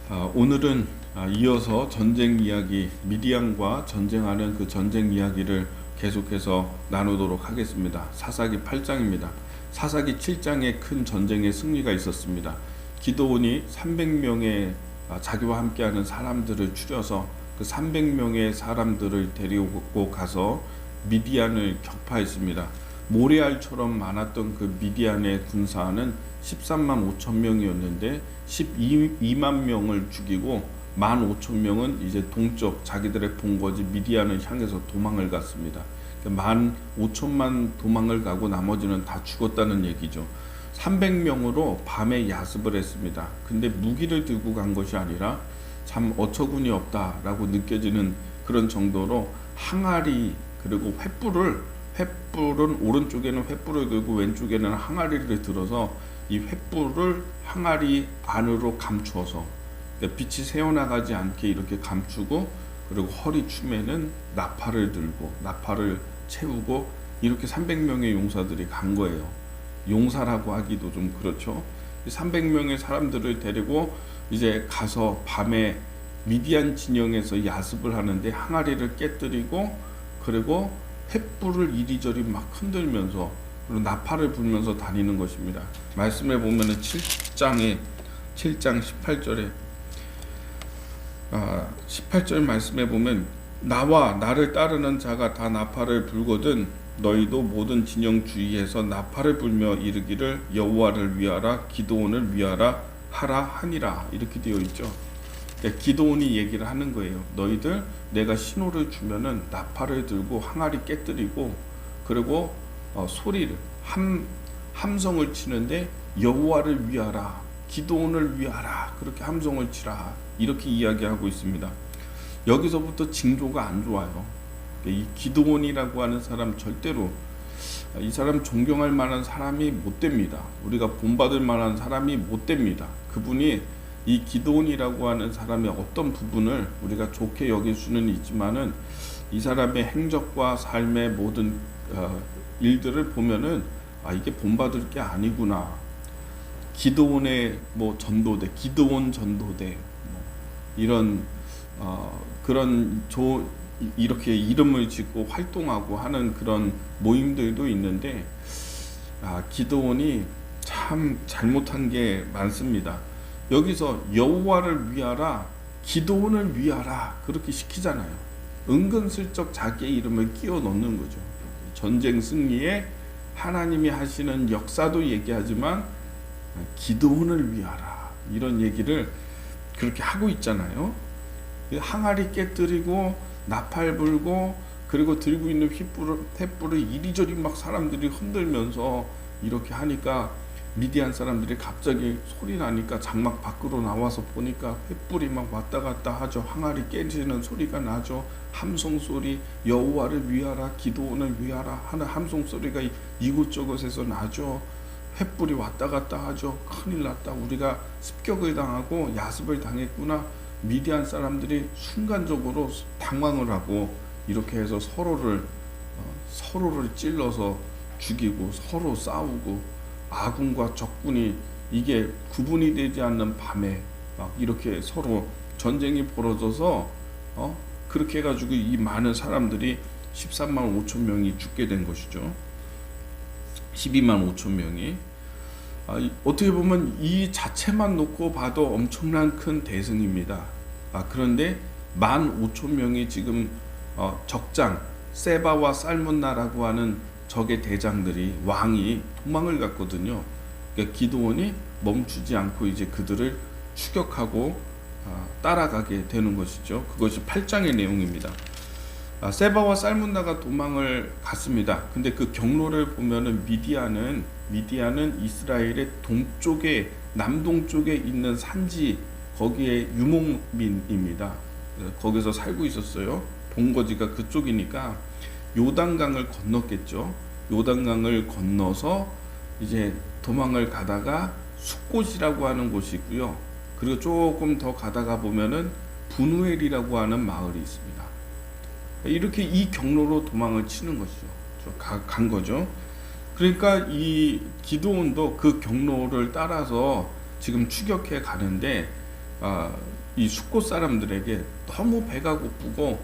오늘은 이어서 전쟁 이야기, 미디안과 전쟁하는 그 전쟁 이야기를 계속해서 나누도록 하겠습니다. 사사기 8장입니다. 사사기 7장에 큰 전쟁의 승리가 있었습니다. 기드온이 300명의 자기와 함께하는 사람들을 추려서 그 300명의 사람들을 데리고 가서 미디안을 격파했습니다. 모레알처럼 많았던 그 미디안의 군사는 13만 5천 명이었는데 12만 명을 죽이고 15,000명은 이제 동쪽 자기들의 본거지 미디안을 향해서 도망을 갔습니다. 15,000만 도망을 가고 나머지는 다 죽었다는 얘기죠. 300명으로 밤에 야습을 했습니다. 근데 무기를 들고 간 것이 아니라 참 어처구니 없다라고 느껴지는 그런 정도로 항아리 그리고 횃불은 오른쪽에는 횃불을 들고 왼쪽에는 항아리를 들어서 이 횃불을 항아리 안으로 감추어서 빛이 새어나가지 않게 이렇게 감추고, 그리고 허리춤에는 나팔을 들고 나팔을 채우고 이렇게 300명의 용사들이 간 거예요. 용사라고 하기도 좀 그렇죠. 300명의 사람들을 데리고 이제 가서 밤에 미디안 진영에서 야습을 하는데 항아리를 깨뜨리고, 그리고 횃불을 이리저리 막 흔들면서 그리고 나팔을 불면서 다니는 것입니다. 말씀해 보면은 7장 18절에 18절 말씀해 보면 나와 나를 따르는 자가 다 나팔을 불거든 너희도 모든 진영 주위에서 나팔을 불며 이르기를 여호와를 위하라 기드온을 위하라 하라 하니라, 이렇게 되어 있죠. 그러니까 기드온이 얘기를 하는 거예요. 너희들 내가 신호를 주면은 나팔을 들고 항아리 깨뜨리고, 그리고 소리를 함성을 치는데 여호와를 위하라 기드온을 위하라 그렇게 함성을 치라, 이렇게 이야기하고 있습니다. 여기서부터 징조가 안 좋아요. 이 기드온이라고 하는 사람 절대로 이 사람 존경할 만한 사람이 못 됩니다. 우리가 본받을 만한 사람이 못 됩니다. 그분이 이 기드온이라고 하는 사람의 어떤 부분을 우리가 좋게 여길 수는 있지만은 이 사람의 행적과 삶의 모든 일들을 보면은 이게 본받을 게 아니구나. 기드온의 전도대, 기드온 전도대 이런 그런 이렇게 이름을 짓고 활동하고 하는 그런 모임들도 있는데 기드온이 참 잘못한 게 많습니다. 여기서 여호와를 위하라 기드온을 위하라 그렇게 시키잖아요. 은근슬쩍 자기의 이름을 끼워 넣는 거죠. 전쟁 승리에 하나님이 하시는 역사도 얘기하지만 기드온을 위하라 이런 얘기를 그렇게 하고 있잖아요. 항아리 깨뜨리고 나팔 불고 그리고 들고 있는 횃불을 이리저리 막 사람들이 흔들면서 이렇게 하니까 미디안 사람들이 갑자기 소리 나니까 장막 밖으로 나와서 보니까 횃불이 막 왔다 갔다 하죠. 항아리 깨지는 소리가 나죠. 함성 소리, 여호와를 위하라 기드온을 위하라 하는 함성 소리가 이곳저곳에서 나죠. 횃불이 왔다 갔다 하죠. 큰일 났다, 우리가 습격을 당하고 야습을 당했구나. 미디안 사람들이 순간적으로 당황을 하고 이렇게 해서 서로를 찔러서 죽이고 서로 싸우고 아군과 적군이 이게 구분이 되지 않는 밤에 막 이렇게 서로 전쟁이 벌어져서 그렇게 해가지고 이 많은 사람들이 13만 5천 명이 죽게 된 것이죠. 12만 5천 명이 어떻게 보면 이 자체만 놓고 봐도 엄청난 큰 대승입니다. 그런데 15,000명이 지금 적장 세바와 살문나라고 하는 적의 대장들이 왕이 도망을 갔거든요. 그러니까 기드온이 멈추지 않고 이제 그들을 추격하고 따라가게 되는 것이죠. 그것이 8장의 내용입니다. 세바와 살문나가 도망을 갔습니다. 근데 그 경로를 보면은 미디안은 이스라엘의 동쪽에 남동쪽에 있는 산지 거기에 유목민입니다. 거기서 살고 있었어요. 본거지가 그쪽이니까 요단강을 건넜겠죠. 요단강을 건너서 이제 도망을 가다가 숫곳이라고 하는 곳이 있고요. 그리고 조금 더 가다가 보면은 분우엘이라고 하는 마을이 있습니다. 이렇게 이 경로로 도망을 치는 것이죠. 간 거죠. 그러니까 이 기드온도 그 경로를 따라서 지금 추격해 가는데 이 숫곳 사람들에게 너무 배가 고프고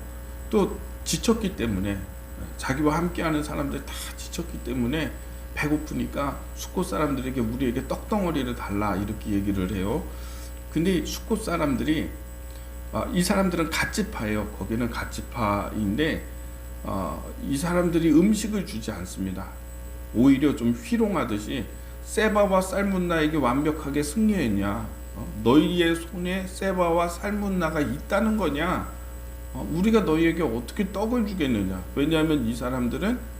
또 지쳤기 때문에, 자기와 함께하는 사람들 다 지쳤기 때문에 배고프니까 숫곳 사람들에게 우리에게 떡덩어리를 달라 이렇게 얘기를 해요. 근데 숫곳 사람들이 이 사람들은 갓지파예요. 거기는 갓지파인데 이 사람들이 음식을 주지 않습니다. 오히려 좀 희롱하듯이 세바와 살문나에게 완벽하게 승리했냐? 너희의 손에 세바와 살문나가 있다는 거냐? 우리가 너희에게 어떻게 떡을 주겠느냐? 왜냐하면 이 사람들은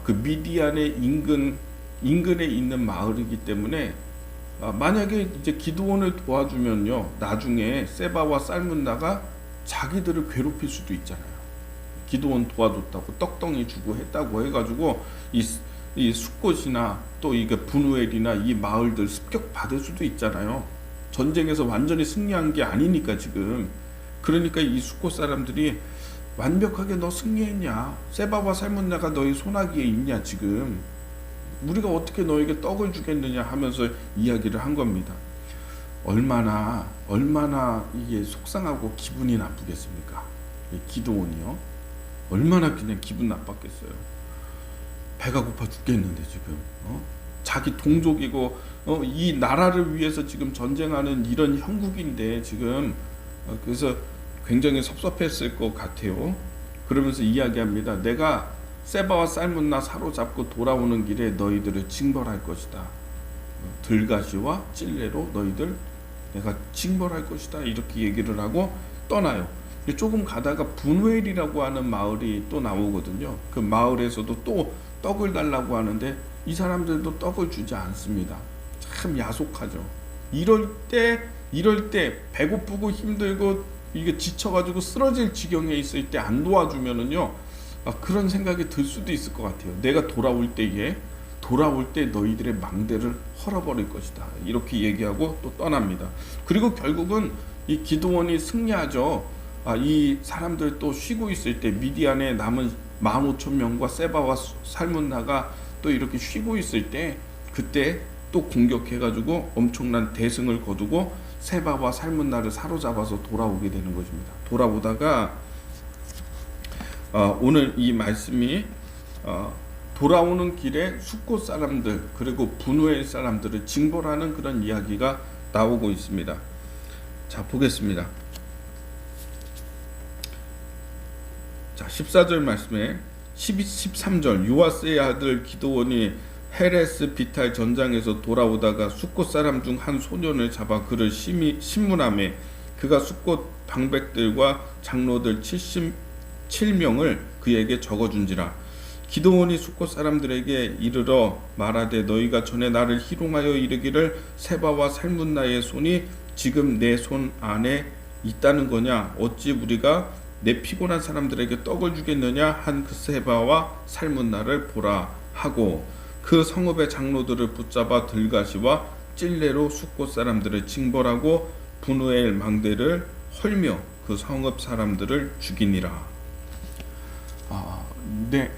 그 미디안의 인근에 있는 마을이기 때문에 만약에 이제 기드온을 도와주면요, 나중에 세바와 살문나가 자기들을 괴롭힐 수도 있잖아요. 기드온 도와줬다고 떡덩이 주고 했다고 해가지고 이 숫곳이나 또 이게 분우엘이나 이 마을들 습격 받을 수도 있잖아요. 전쟁에서 완전히 승리한 게 아니니까 지금. 그러니까 이 숫곳 사람들이 완벽하게 너 승리했냐? 세바와 살문나가 너희 손아귀에 있냐 지금? 우리가 어떻게 너에게 떡을 주겠느냐 하면서 이야기를 한 겁니다. 얼마나 이게 속상하고 기분이 나쁘겠습니까? 기드온이요. 얼마나 그냥 기분 나빴겠어요. 배가 고파 죽겠는데 지금 자기 동족이고 이 나라를 위해서 지금 전쟁하는 이런 형국인데 지금 그래서 굉장히 섭섭했을 것 같아요. 그러면서 이야기합니다. 내가 세바와 살문나 사로잡고 돌아오는 길에 너희들을 징벌할 것이다. 들가시와 찔레로 너희들 내가 징벌할 것이다. 이렇게 얘기를 하고 떠나요. 조금 가다가 분우엘이라고 하는 마을이 또 나오거든요. 그 마을에서도 또 떡을 달라고 하는데 이 사람들도 떡을 주지 않습니다. 참 야속하죠. 이럴 때 배고프고 힘들고 이게 지쳐가지고 쓰러질 지경에 있을 때 안 도와주면은요, 그런 생각이 들 수도 있을 것 같아요. 내가 돌아올 때 너희들의 망대를 헐어버릴 것이다. 이렇게 얘기하고 또 떠납니다. 그리고 결국은 이 기드온이 승리하죠. 이 사람들 또 쉬고 있을 때 미디안에 남은 15,000명과 세바와 살문나가 또 이렇게 쉬고 있을 때 그때 또 공격해가지고 엄청난 대승을 거두고 세바와 살문나를 사로잡아서 돌아오게 되는 것입니다. 돌아오다가 오늘 이 말씀이 돌아오는 길에 숫곳 사람들 그리고 분우엘 사람들을 징벌하는 그런 이야기가 나오고 있습니다. 자, 보겠습니다. 자, 14절 말씀에 13절 요아스의 아들 기드온이 헤레스 비탈 전장에서 돌아오다가 숫곳 사람 중 한 소년을 잡아 그를 심문하매 그가 숫곳 방백들과 장로들 77명을 그에게 적어준지라. 기드온이 숫곳 사람들에게 이르러 말하되 너희가 전에 나를 희롱하여 이르기를 세바와 살문나의 손이 지금 내 손 안에 있다는 거냐? 어찌 우리가 내 피곤한 사람들에게 떡을 주겠느냐 한 그 세바와 살문나를 보라 하고 그 성읍의 장로들을 붙잡아 들가시와 찔레로 숫곳 사람들을 징벌하고 분우엘 망대를 헐며 그 성읍 사람들을 죽이니라. 네,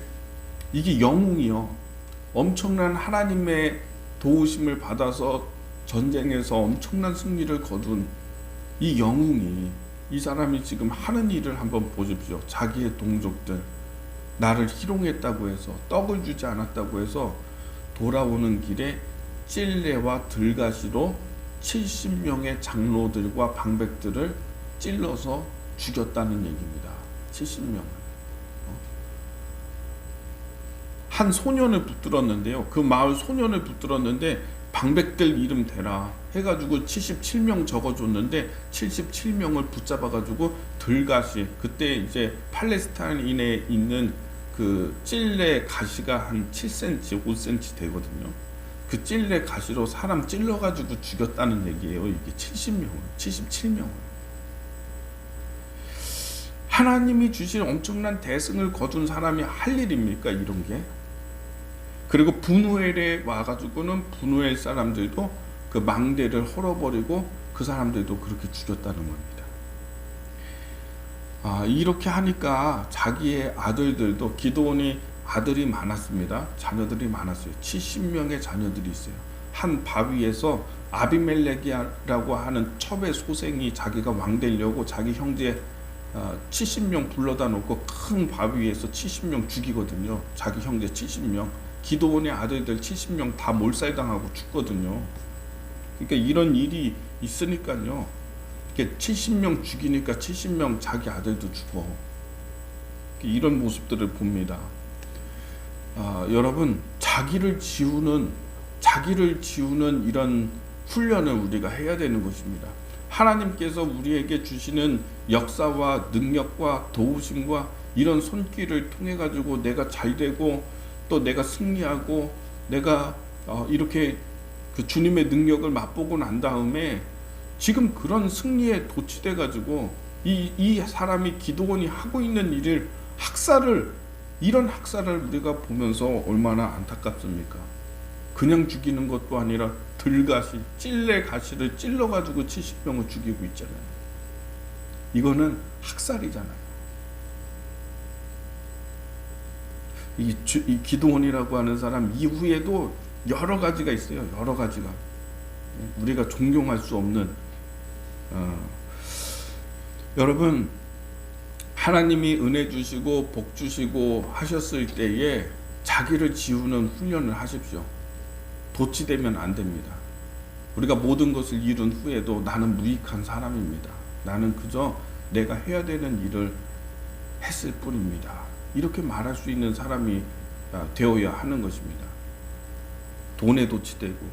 이게 영웅이요. 엄청난 하나님의 도우심을 받아서 전쟁에서 엄청난 승리를 거둔 이 영웅이, 이 사람이 지금 하는 일을 한번 보십시오. 자기의 동족들 나를 희롱했다고 해서 떡을 주지 않았다고 해서 돌아오는 길에 찔레와 들가시로 70명의 장로들과 방백들을 찔러서 죽였다는 얘기입니다. 70명을. 한 소년을 붙들었는데요. 그 마을 소년을 붙들었는데 방백들 이름 대라 해가지고 77명 적어줬는데 77명을 붙잡아가지고 들가시, 그때 이제 팔레스타인에 있는 그 찔레 가시가 한 7cm, 5cm 되거든요. 그 찔레 가시로 사람 찔러가지고 죽였다는 얘기예요. 이게 77명을. 하나님이 주신 엄청난 대승을 거둔 사람이 할 일입니까? 이런 게. 그리고 분우엘에 와가지고는 분우엘 사람들도 그 망대를 헐어버리고 그 사람들도 그렇게 죽였다는 겁니다. 이렇게 하니까 자기의 아들들도, 기드온이 아들이 많았습니다. 자녀들이 많았어요. 70명의 자녀들이 있어요. 한 바위에서 아비멜렉이라고 하는 첩의 소생이 자기가 왕 되려고 자기 형제 70명 불러다 놓고 큰 바위에서 70명 죽이거든요. 자기 형제 70명. 기드온의 아들들 70명 다 몰살당하고 죽거든요. 그러니까 이런 일이 있으니까요. 70명 죽이니까 70명 자기 아들도 죽어. 이런 모습들을 봅니다. 여러분, 자기를 지우는 이런 훈련을 우리가 해야 되는 것입니다. 하나님께서 우리에게 주시는 역사와 능력과 도우심과 이런 손길을 통해 가지고 내가 잘 되고 또 내가 승리하고 내가 이렇게 그 주님의 능력을 맛보고 난 다음에 지금 그런 승리에 도취돼 가지고 이 사람이 기드온이 하고 있는 일을 이런 학살을 우리가 보면서 얼마나 안타깝습니까? 그냥 죽이는 것도 아니라 들가시, 찔레가시를 찔러가지고 70명을 죽이고 있잖아요. 이거는 학살이잖아요. 이 기드온이라고 하는 사람 이후에도 여러 가지가 있어요. 여러 가지가. 우리가 존경할 수 없는 여러분, 하나님이 은혜 주시고 복 주시고 하셨을 때에 자기를 지우는 훈련을 하십시오. 도취되면 안 됩니다. 우리가 모든 것을 이룬 후에도 나는 무익한 사람입니다. 나는 그저 내가 해야 되는 일을 했을 뿐입니다. 이렇게 말할 수 있는 사람이 되어야 하는 것입니다. 돈에 도취되고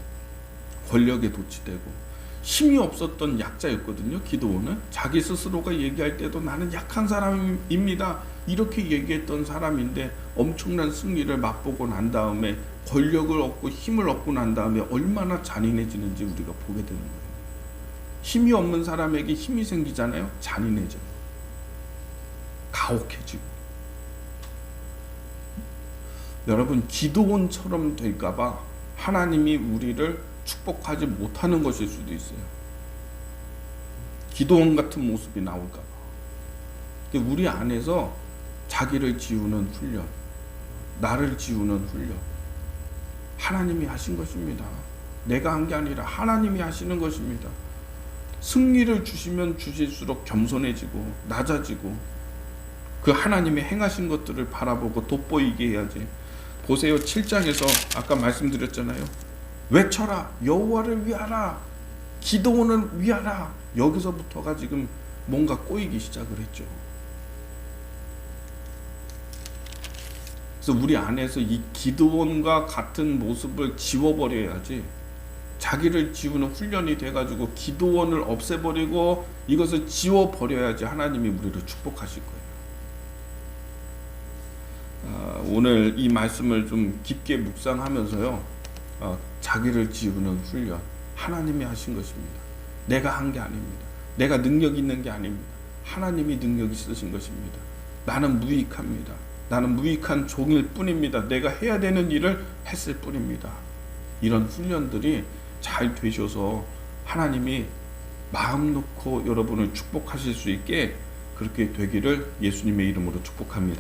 권력에 도취되고 힘이 없었던 약자였거든요. 기드온은 자기 스스로가 얘기할 때도 나는 약한 사람입니다. 이렇게 얘기했던 사람인데 엄청난 승리를 맛보고 난 다음에 권력을 얻고 힘을 얻고 난 다음에 얼마나 잔인해지는지 우리가 보게 되는 거예요. 힘이 없는 사람에게 힘이 생기잖아요. 잔인해져요. 가혹해지고. 여러분, 기드온처럼 될까봐 하나님이 우리를 축복하지 못하는 것일 수도 있어요. 기드온 같은 모습이 나올까봐. 우리 안에서 자기를 지우는 훈련, 나를 지우는 훈련, 하나님이 하신 것입니다. 내가 한 게 아니라 하나님이 하시는 것입니다. 승리를 주시면 주실수록 겸손해지고 낮아지고 그 하나님의 행하신 것들을 바라보고 돋보이게 해야지. 보세요. 7장에서 아까 말씀드렸잖아요. 외쳐라, 여호와를 위하라, 기드온을 위하라. 여기서부터가 지금 뭔가 꼬이기 시작을 했죠. 그래서 우리 안에서 이 기드온과 같은 모습을 지워버려야지, 자기를 지우는 훈련이 돼가지고 기드온을 없애버리고 이것을 지워버려야지 하나님이 우리를 축복하실 거예요. 오늘 이 말씀을 좀 깊게 묵상하면서요, 자기를 지우는 훈련, 하나님이 하신 것입니다. 내가 한 게 아닙니다. 내가 능력 있는 게 아닙니다. 하나님이 능력 있으신 것입니다. 나는 무익합니다. 나는 무익한 종일 뿐입니다. 내가 해야 되는 일을 했을 뿐입니다. 이런 훈련들이 잘 되셔서 하나님이 마음 놓고 여러분을 축복하실 수 있게 그렇게 되기를 예수님의 이름으로 축복합니다.